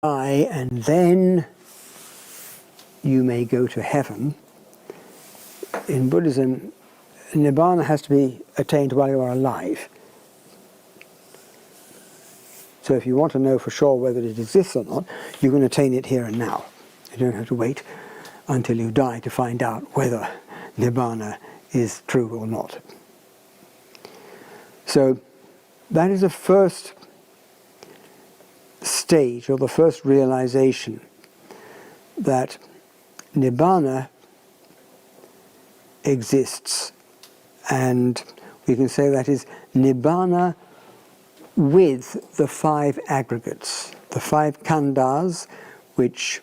die and then you may go to heaven. In Buddhism, Nibbana has to be attained while you are alive. So if you want to know for sure whether it exists or not, you can attain it here and now. You don't have to wait until you die to find out whether Nibbana is true or not. So that is the first stage, or the first realization, that Nibbana exists, and we can say that is Nibbana with the 5 aggregates, the 5 khandhas, which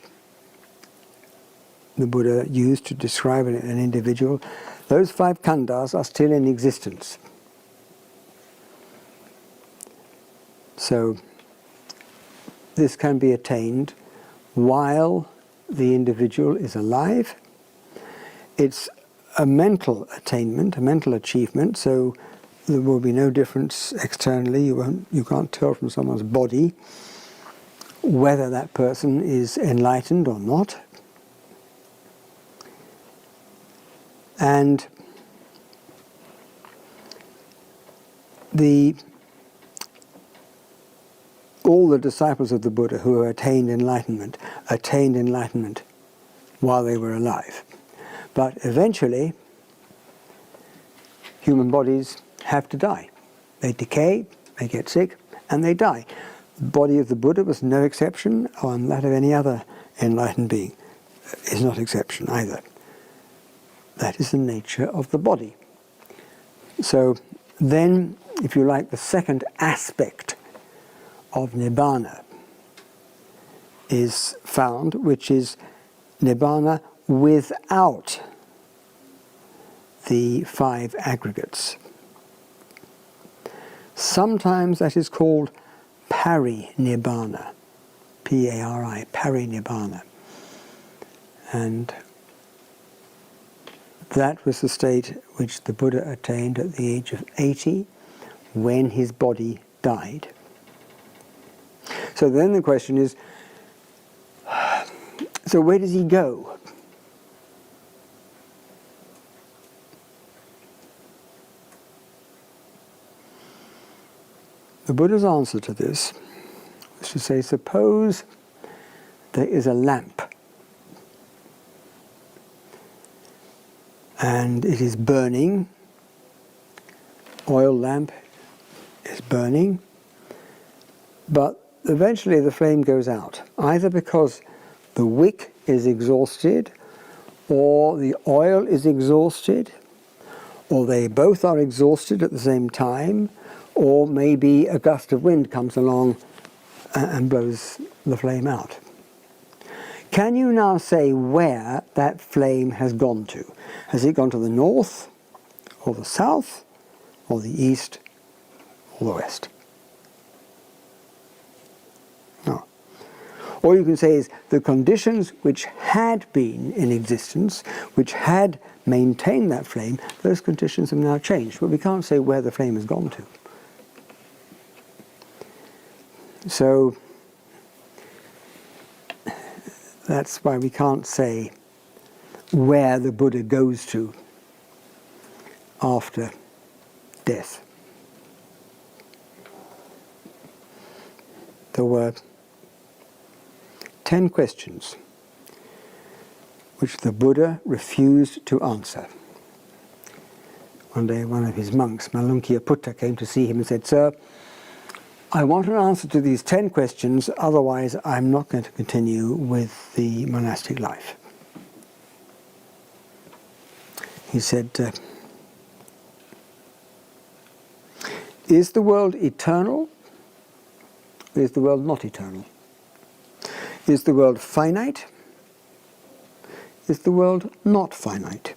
the Buddha used to describe an individual. Those 5 khandhas are still in existence. So this can be attained while the individual is alive. It's a mental attainment, a mental achievement, so there will be no difference externally. You can't tell from someone's body whether that person is enlightened or not. And all the disciples of the Buddha who attained enlightenment while they were alive. But eventually, human bodies have to die. They decay, they get sick, and they die. The body of the Buddha was no exception, and that of any other enlightened being is not exception either. That is the nature of the body. So then, if you like, the second aspect of Nibbana is found, which is Nibbana without the 5 aggregates. Sometimes that is called Parinibbana, P-A-R-I, Parinibbana. And that was the state which the Buddha attained at the age of 80 when his body died. So then the question is, so where does he go? The Buddha's answer to this was to say, suppose there is a lamp and it is burning, oil lamp is burning, but eventually the flame goes out, either because the wick is exhausted, or the oil is exhausted, or they both are exhausted at the same time, or maybe a gust of wind comes along and blows the flame out. Can you now say where that flame has gone to? Has it gone to the north, or the south, or the east, or the west? No. All you can say is the conditions which had been in existence, which had maintained that flame, those conditions have now changed, but we can't say where the flame has gone to. So that's why we can't say where the Buddha goes to after death. There were 10 questions which the Buddha refused to answer. One day one of his monks, Malunkyaputta, came to see him and said, "Sir, I want an answer to these 10 questions, otherwise I'm not going to continue with the monastic life." He said, is the world eternal? Is the world not eternal? Is the world finite? Is the world not finite?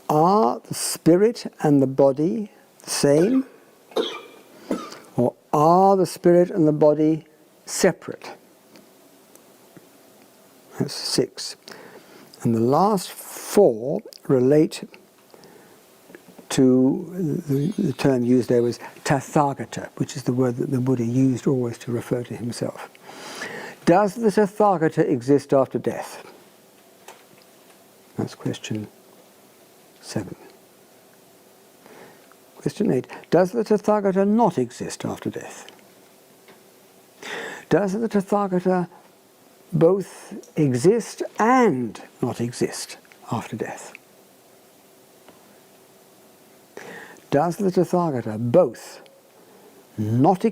Are the spirit and the body the same? Or are the spirit and the body separate? That's 6. And the last 4 relate to, the term used there was Tathagata, which is the word that the Buddha used always to refer to himself. Does the Tathagata exist after death? That's question 7. Question 8. Does the Tathagata not exist after death? Does the Tathagata both exist and not exist after death? Does the Tathagata both not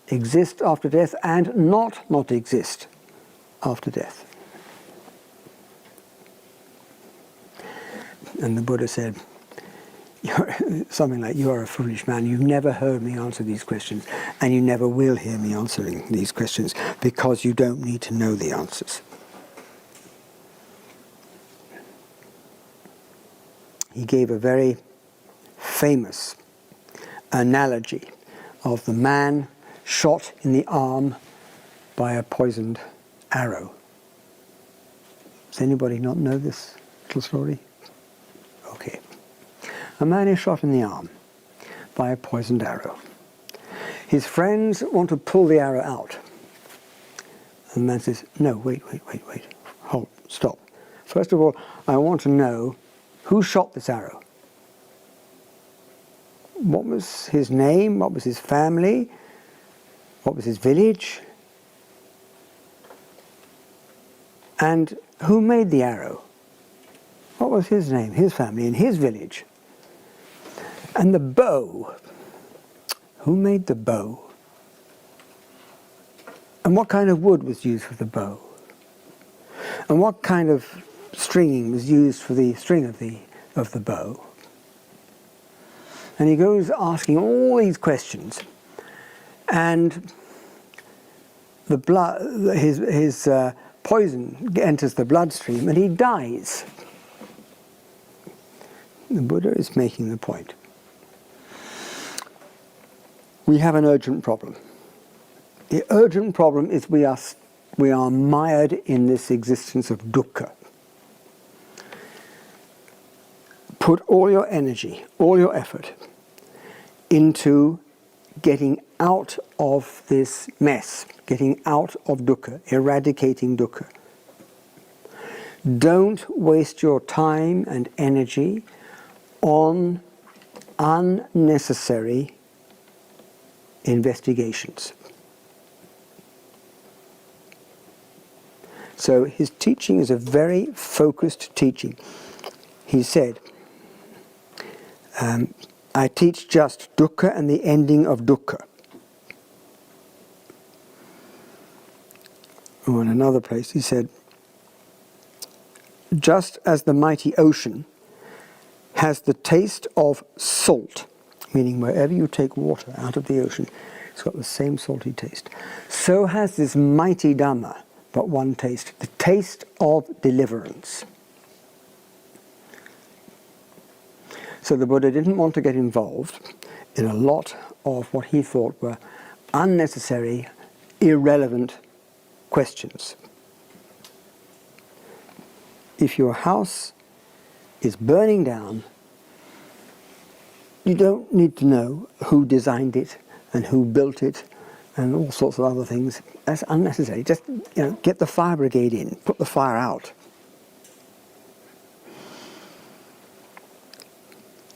exist after death and not exist after death? And the Buddha said, something like, "You are a foolish man. You've never heard me answer these questions, and you never will hear me answering these questions, because you don't need to know the answers." He gave a very famous analogy of the man shot in the arm by a poisoned arrow. Does anybody not know this little story? Okay. A man is shot in the arm by a poisoned arrow. His friends want to pull the arrow out. And the man says, "No, wait. Hold, stop. First of all, I want to know who shot this arrow. What was his name? What was his family? What was his village? And who made the arrow? What was his name, his family, and his village? And the bow. Who made the bow? And what kind of wood was used for the bow? And what kind of stringing was used for the string of the bow?" And he goes asking all these questions, and the blood, his poison enters the bloodstream, and he dies. The Buddha is making the point. We have an urgent problem. The urgent problem is we are mired in this existence of dukkha. Put all your energy, all your effort into getting out of this mess, getting out of dukkha, eradicating dukkha. Don't waste your time and energy on unnecessary investigations. So his teaching is a very focused teaching. He said, "I teach just dukkha and the ending of dukkha." Or in another place he said, "Just as the mighty ocean has the taste of salt," meaning wherever you take water out of the ocean, it's got the same salty taste, "so has this mighty Dhamma but one taste, the taste of deliverance." So the Buddha didn't want to get involved in a lot of what he thought were unnecessary, irrelevant questions. If your house is burning down, you don't need to know who designed it and who built it and all sorts of other things. That's unnecessary. Just get the fire brigade in, put the fire out.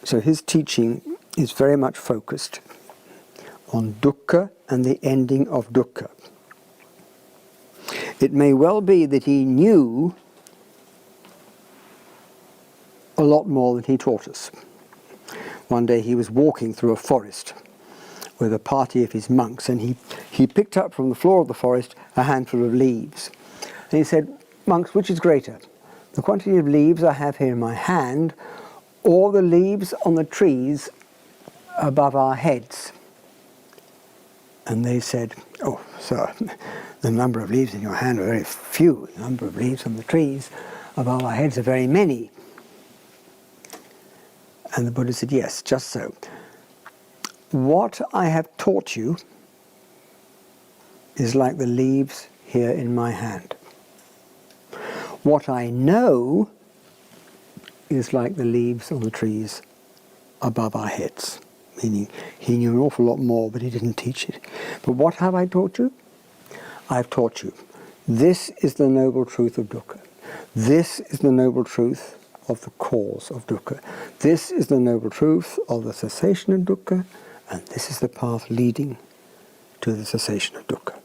So his teaching is very much focused on dukkha and the ending of dukkha. It may well be that he knew a lot more than he taught us. One day he was walking through a forest with a party of his monks, and he picked up from the floor of the forest a handful of leaves. And he said, "Monks, which is greater, the quantity of leaves I have here in my hand, or the leaves on the trees above our heads?" And they said, "Oh, sir, the number of leaves in your hand are very few. The number of leaves on the trees above our heads are very many." And the Buddha said, "Yes, just so. What I have taught you is like the leaves here in my hand. What I know is like the leaves on the trees above our heads. Meaning, he knew an awful lot more, but he didn't teach it. But what have I taught you? I've taught you. This is the noble truth of dukkha. This is the noble truth of the cause of dukkha. This is the noble truth of the cessation of dukkha, and this is the path leading to the cessation of dukkha.